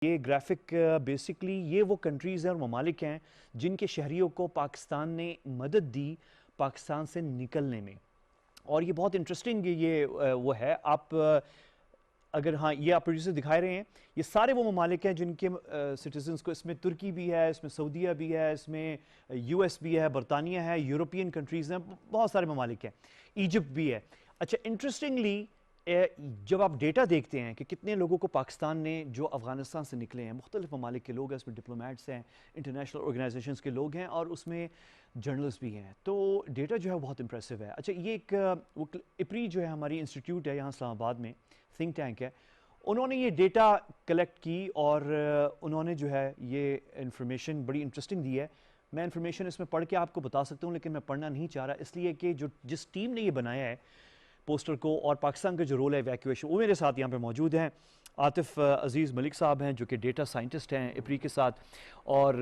یہ graphic basically یہ وہ کنٹریز ہیں اور ممالک ہیں جن کے شہریوں کو پاکستان نے مدد دی پاکستان سے نکلنے میں. اور یہ بہت انٹرسٹنگ یہ وہ ہے. آپ اگر ہاں یہ آپ پروڈیوسر دکھائے رہے ہیں، یہ سارے وہ ممالک ہیں جن کے سٹیزنز کو، اس میں ترکی بھی ہے، اس میں سعودیہ بھی ہے، اس میں یو ایس بھی ہے، برطانیہ ہے، یورپین کنٹریز ہیں، بہت سارے ممالک ہیں، ایجپٹ بھی ہے. اچھا، انٹرسٹنگلی جب آپ ڈیٹا دیکھتے ہیں کہ کتنے لوگوں کو پاکستان نے جو افغانستان سے نکلے ہیں، مختلف ممالک کے لوگ ہیں، اس میں ڈپلومیٹس ہیں، انٹرنیشنل آرگنائزیشنز کے لوگ ہیں، اور اس میں جرنلسٹ بھی ہیں، تو ڈیٹا جو ہے بہت امپریسو ہے. اچھا، یہ ایک اپری جو ہے ہماری انسٹیٹیوٹ ہے یہاں اسلام آباد میں، تھنک ٹینک ہے، انہوں نے یہ ڈیٹا کلیکٹ کی اور انہوں نے جو ہے یہ انفارمیشن بڑی انٹرسٹنگ دی ہے. میں انفارمیشن اس میں پڑھ کے آپ کو بتا سکتا ہوں، لیکن میں پڑھنا نہیں چاہ رہا، اس لیے کہ جس ٹیم نے یہ بنایا ہے پوسٹر کو، اور پاکستان کا جو رول ہے ایویکویشن، وہ میرے ساتھ یہاں پہ موجود ہیں. عاطف عزیز ملک صاحب ہیں جو کہ ڈیٹا سائنٹسٹ ہیں اپری کے ساتھ، اور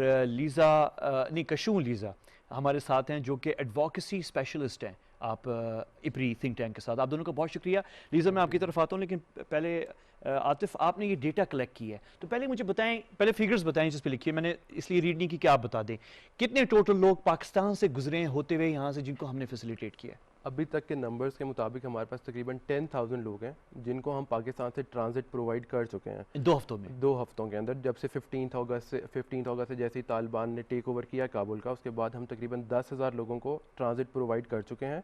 کشون لیزا ہمارے ساتھ ہیں جو کہ ایڈووکیسی اسپیشلسٹ ہیں آپ اپری تھنک ٹینک کے ساتھ. آپ دونوں کا بہت شکریہ. لیزا میں آپ کی طرف آتا ہوں، لیکن پہلے عاطف، آپ نے یہ ڈیٹا کلیکٹ کی ہے تو پہلے مجھے بتائیں، پہلے فگرز بتائیں جس پہ لکھی ہے. میں نے اس لیے ریڈ نہیں کی کہ آپ بتا دیں کتنے ٹوٹل لوگ پاکستان سے گزرے ہوتے ہوئے یہاں سے جن کو ہم نے فیسیلیٹیٹ کیا ہے. ابھی تک کے نمبرز کے مطابق ہمارے پاس تقریباً 10,000 لوگ ہیں جن کو ہم پاکستان سے ٹرانزٹ پرووائڈ کر چکے ہیں 2 ہفتوں میں. 2 ہفتوں کے اندر. جب سے 15 اگست سے جیسے ہی طالبان نے ٹیک اوور کیا کابل کا، اس کے بعد ہم تقریباً 10,000 لوگوں کو ٹرانزٹ پرووائڈ کر چکے ہیں.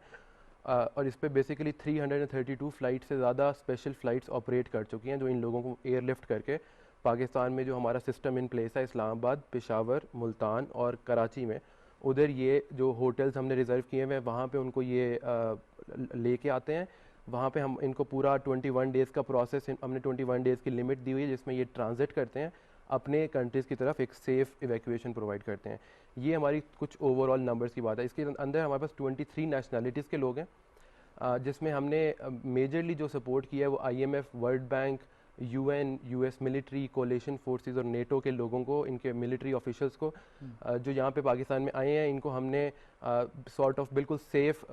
اور اس پہ بیسیکلی 332 فلائٹ سے زیادہ اسپیشل فلائٹس آپریٹ کر چکی ہیں جو ان لوگوں کو ایئر لفٹ کر کے پاکستان میں جو ہمارا سسٹم ان پلیس ہے اسلام آباد، پشاور، ملتان اور کراچی میں، ادھر یہ جو ہوٹلز ہم نے ریزرو کیے ہوئے ہیں وہاں پہ ان کو یہ لے کے آتے ہیں. وہاں پہ ہم ان کو پورا 21 ڈیز کا پروسیس، ہم نے 21 ڈیز کی لمٹ دی ہوئی ہے جس میں یہ ٹرانزٹ کرتے ہیں اپنے کنٹریز کی طرف، ایک سیف ایویکویشن پرووائڈ کرتے ہیں. یہ ہماری کچھ اوور آل نمبرز کی بات ہے. اس کے اندر ہمارے پاس 23 نیشنلٹیز کے لوگ ہیں، جس میں ہم نے میجرلی جو سپورٹ کیا ہے وہ I M F, world bank, U N, U S military, coalition forces اور نیٹو کے لوگوں کو، ان کے ملٹری آفیشلس کو جو یہاں پہ پاکستان میں آئے ہیں، ان کو ہم نے سارٹ آف بالکل سیف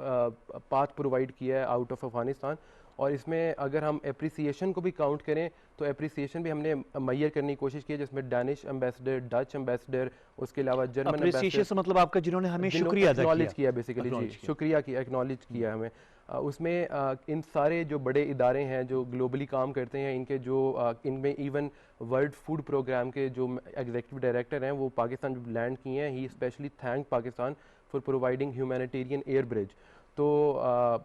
پاتھ پرووائڈ کیا ہے آؤٹ آف افغانستان. اور اس میں اگر ہم اپریسیشن کو بھی کاؤنٹ کریں تو اپریسیشن بھی ہم نے میئر کرنے کی کوشش کی ہے، جس میں ڈینش ایمبیسڈر، ڈچ ایمبیسڈر، اس کے علاوہ جرمن اپریسیشن سے مطلب آپ کا جنہوں نے ہمیں شکریہ ادا ایکنالج کیا، بیسیکلی جی شکریہ کیا، ایکنالج کیا ہمیں. اس میں ان سارے جو بڑے ادارے ہیں جو گلوبلی کام کرتے ہیں، ان کے جو ان میں ایون ورلڈ فوڈ پروگرام کے جو ایگزیکٹو ڈائریکٹر ہیں وہ پاکستان جو لینڈ کیے ہیں، ہی specially thank Pakistan for providing humanitarian air bridge. تو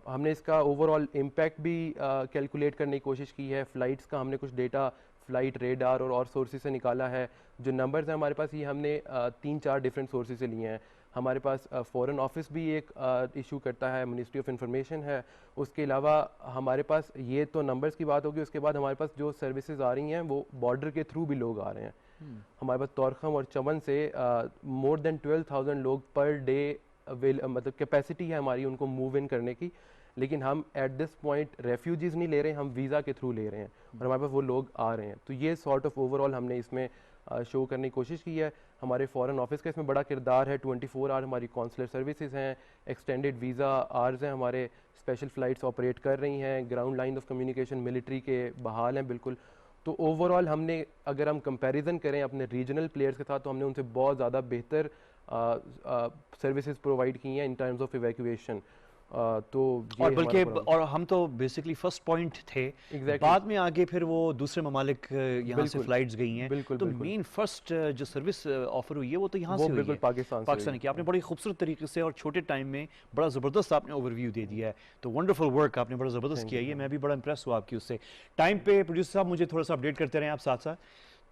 ہم نے اس کا اوور آل امپیکٹ بھی کیلکولیٹ کرنے کی کوشش کی ہے. فلائٹس کا ہم نے کچھ ڈیٹا فلائٹ ریڈار اور سورسز سے نکالا ہے. جو نمبرز ہیں ہمارے پاس، یہ ہم نے 3-4 ڈفرینٹ سورسز سے لیے ہیں. ہمارے پاس فورن آفس بھی ایک ایشو کرتا ہے، منسٹری آف انفارمیشن ہے. اس کے علاوہ ہمارے پاس یہ تو نمبرز کی بات ہوگی. اس کے بعد ہمارے پاس جو سروسز آ رہی ہیں وہ بارڈر کے تھرو بھی لوگ آ رہے ہیں. ہمارے پاس طورخم اور چمن سے مور دین 12,000 لوگ پر ڈے مطلب کیپیسٹی ہے ہماری ان کو موو ان کرنے کی. لیکن ہم ایٹ دس پوائنٹ ریفیوجیز نہیں لے رہے ہیں، ہم ویزا کے تھرو لے رہے ہیں اور ہمارے پاس وہ لوگ آ رہے ہیں. تو یہ سارٹ آف اوور آل ہم نے اس میں شو کرنے کی کوشش کی ہے. ہمارے فورن آفس کا اس میں بڑا کردار ہے. 24 آور ہماری کونسلر سروسز ہیں، ایکسٹینڈیڈ ویزا آرز ہیں ہمارے، اسپیشل فلائٹس آپریٹ کر رہی ہیں، ground line of communication military کے بحال ہیں بالکل. تو اوور آل ہم نے اگر ہم کمپیریزن کریں اپنے ریجنل پلیئرس کے ساتھ تو ہم نے ان سے بہت زیادہ بہتر سروسز پرووائڈ کی ہیں ان ٹرمز آف ایویکویشن. تو اور بلکہ اور ہم تو بیسکلی فرسٹ پوائنٹ تھے، بعد میں آگے پھر وہ دوسرے ممالک یہاں سے فلائٹس گئی ہیں. تو مین فرسٹ جو سروس آفر ہوئی ہے وہ تو یہاں سے ہوئی ہے، پاکستان کی. آپ نے بڑی خوبصورت طریقے سے اور چھوٹے ٹائم میں بڑا زبردست آپ نے اوور ویو دے دیا ہے. تو ونڈرفل ورک آپ نے بڑا زبردست کیا ہے. میں بھی بڑا امپریس ہوا آپ کی اس سے. ٹائم پہ پروڈیوسر صاحب مجھے تھوڑا سا اپڈیٹ کرتے رہیں آپ ساتھ ساتھ.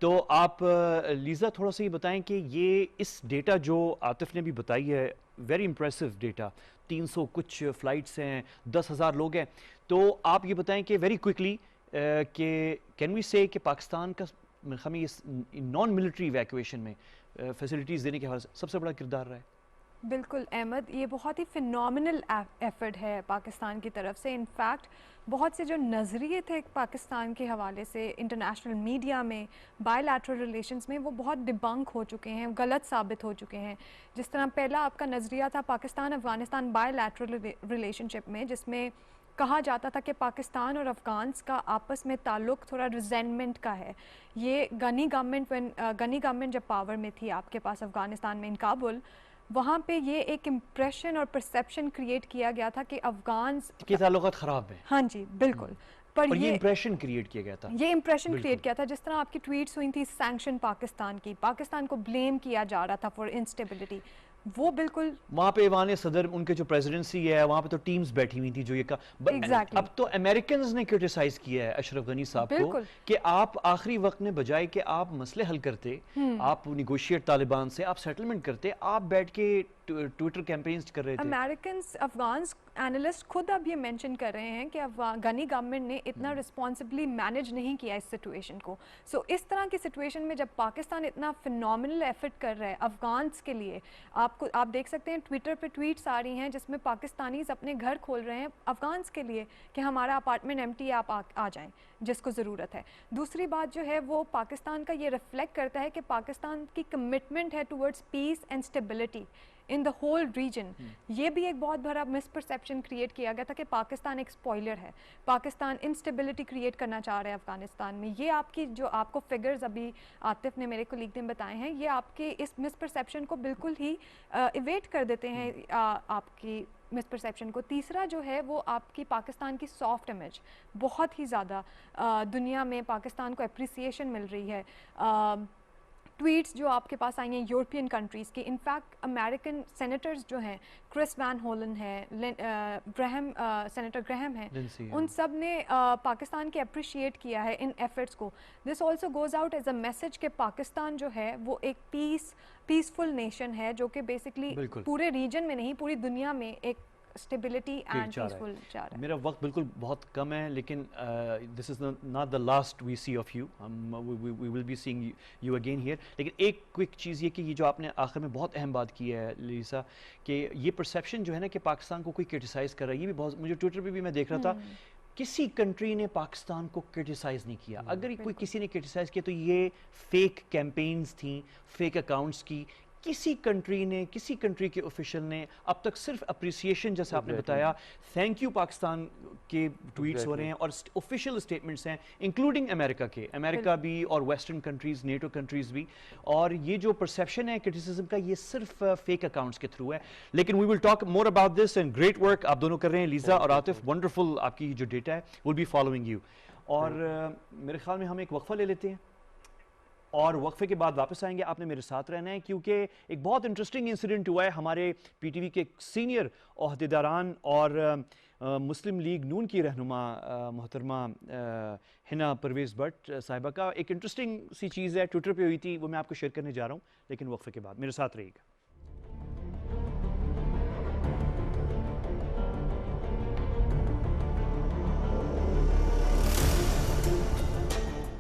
تو آپ لیزا تھوڑا سا یہ بتائیں کہ یہ اس ڈیٹا جو عاطف نے بھی بتائی ہے، ویری امپریسو ڈیٹا، 300 کچھ فلائٹس ہیں، 10,000 لوگ ہیں. تو آپ یہ بتائیں کہ ویری کوئکلی کہ کین وی سے کہ پاکستان کا ہمیں اس نان ملٹری ایویکویشن میں فیسلٹیز دینے کے حوالے سے سب سے بڑا کردار رہا ہے؟ بالکل احمد، یہ بہت ہی فینومینل ایفرٹ ہے پاکستان کی طرف سے. انفیکٹ بہت سے جو نظریے تھے پاکستان کے حوالے سے انٹرنیشنل میڈیا میں، بائی لیٹرل ریلیشنز میں، وہ بہت ڈیبنک ہو چکے ہیں، غلط ثابت ہو چکے ہیں. جس طرح پہلا آپ کا نظریہ تھا Pakistan Afghanistan bilateral relationship میں، جس میں کہا جاتا تھا کہ پاکستان اور افغانس کا آپس میں تعلق تھوڑا ریزینمنٹ کا ہے. یہ غنی گورنمنٹ جب پاور میں تھی آپ کے پاس افغانستان میں ان کابل, وہاں پہ یہ ایک امپریشن اور پرسیپشن کریٹ کیا گیا تھا کہ افغانس کے تعلقات خراب ہیں. ہاں جی بالکل. پر یہ امپریشن کریٹ کیا گیا تھا, یہ امپریشن کریٹ کیا تھا. جس طرح آپ کی ٹویٹس ہوئی تھی سینکشن پاکستان کی, پاکستان کو بلیم کیا جا رہا تھا فار انسٹیبلٹی, وہ بالکل وہاں پہ ایوان صدر ان کے جو پریزیڈنسی ہے وہاں پہ تو ٹیمز بیٹھی ہوئی تھی جو یہ اب تو امریکنز نے کرٹیسائز کیا ہے اشرف غنی صاحب کو کہ آپ آخری وقت میں بجائے کہ آپ مسئلے حل کرتے, آپ نیگوشیٹ طالبان سے, آپ سیٹلمنٹ کرتے, آپ بیٹھ کے ٹویٹر کیمپینز کر رہے تھے. امریکنز افغانس اینالسٹ خود اب یہ مینشن کر رہے ہیں کہ غنی گورنمنٹ نے اتنا رسپانسبلی مینیج نہیں کیا اس سچویشن کو. سو اس طرح کی سچویشن میں جب پاکستان اتنا فینومنل ایفرٹ کر رہا ہے افغانس کے لیے, آپ دیکھ سکتے ہیں ٹویٹر پہ ٹویٹس آ رہی ہیں جس میں پاکستانیز اپنے گھر کھول رہے ہیں افغانس کے لیے کہ ہمارا اپارٹمنٹ ایمٹی ہے, آپ آ جائیں جس کو ضرورت ہے. دوسری بات جو ہے وہ پاکستان کا یہ ریفلیکٹ کرتا ہے کہ پاکستان کی کمٹمنٹ ہے towards piece and stability in the whole region. یہ بھی ایک بہت بڑا مس پرسیپشن کریٹ کیا گیا تھا کہ پاکستان ایک اسپوائلر ہے, پاکستان انسٹیبلٹی کریٹ کرنا چاہ رہا ہے افغانستان میں. یہ آپ کی جو آپ کو فگرز ابھی عاطف نے میرے کولیگ نے بتائے ہیں, یہ آپ کے اس مس پرسیپشن کو بالکل ہی ایویٹ کر دیتے ہیں, آپ کی مس پرسیپشن کو. تیسرا جو ہے وہ آپ کی پاکستان کی سافٹ امیج, بہت ہی زیادہ دنیا میں پاکستان کو اپریسیشن مل رہی ہے. ٹویٹس جو آپ کے پاس آئی ہیں یورپین کنٹریز کی, انفیکٹ امریکن سینیٹرز جو ہیں, کرس وین ہولن ہے, سینیٹر گرہم ہیں, ان سب نے پاکستان کے اپریشیٹ کیا ہے ان ایفرٹس کو. This also goes out as a message کہ پاکستان جو ہے وہ ایک پیسفل نیشن ہے جو کہ بیسکلی پورے ریجن میں نہیں پوری دنیا میں ایک اسٹیبلٹی اینڈ پیسفل چاہ رہا ہے. میرا وقت بالکل بہت کم ہے, لیکن this is not the last we see of you, we will be seeing you again here. لیکن ایک کوئک چیز یہ کہ یہ جو آپ نے آخر میں بہت اہم بات کی ہے لیسا, کہ یہ پرسیپشن جو ہے نا کہ پاکستان کو کوئی کرٹیسائز کر رہا ہے, یہ بھی بہت, مجھے ٹویٹر پہ بھی میں دیکھ رہا تھا, کسی کنٹری نے پاکستان کو کرٹیسائز نہیں کیا. اگر کوئی کسی نے کرٹیسائز کیا تو یہ فیک کیمپینز تھیں, فیک اکاؤنٹس کی. کسی کنٹری نے, کسی کنٹری کے آفیشل نے اب تک صرف اپریسیشن, جیسے آپ نے بتایا, تھینک یو پاکستان کے ٹویٹس ہو رہے ہیں اور آفیشیل اسٹیٹمنٹس ہیں انکلوڈنگ امریکہ کے, امریکہ بھی اور ویسٹرن کنٹریز, نیٹو کنٹریز بھی. اور یہ جو پرسیپشن ہے کرٹیسزم کا, یہ صرف فیک اکاؤنٹس کے تھرو ہے. لیکن we will talk more about this, and great work آپ دونوں کر رہے ہیں لیزا اور عاطف, ونڈرفل آپ کی جو ڈیٹا ہے, ول بی فالوئنگ یو. اور میرے خیال میں ہم ایک وقفہ لے لیتے ہیں اور وقفے کے بعد واپس آئیں گے. آپ نے میرے ساتھ رہنا ہے کیونکہ ایک بہت انٹرسٹنگ انسیڈنٹ ہوا ہے. ہمارے پی ٹی وی کے سینئر عہدیداران اور مسلم لیگ نون کی رہنما محترمہ حنا پرویز بٹ صاحبہ کا ایک انٹرسٹنگ سی چیز ہے, ٹویٹر پہ ہوئی تھی, وہ میں آپ کو شیئر کرنے جا رہا ہوں, لیکن وقفے کے بعد میرے ساتھ رہیے گا.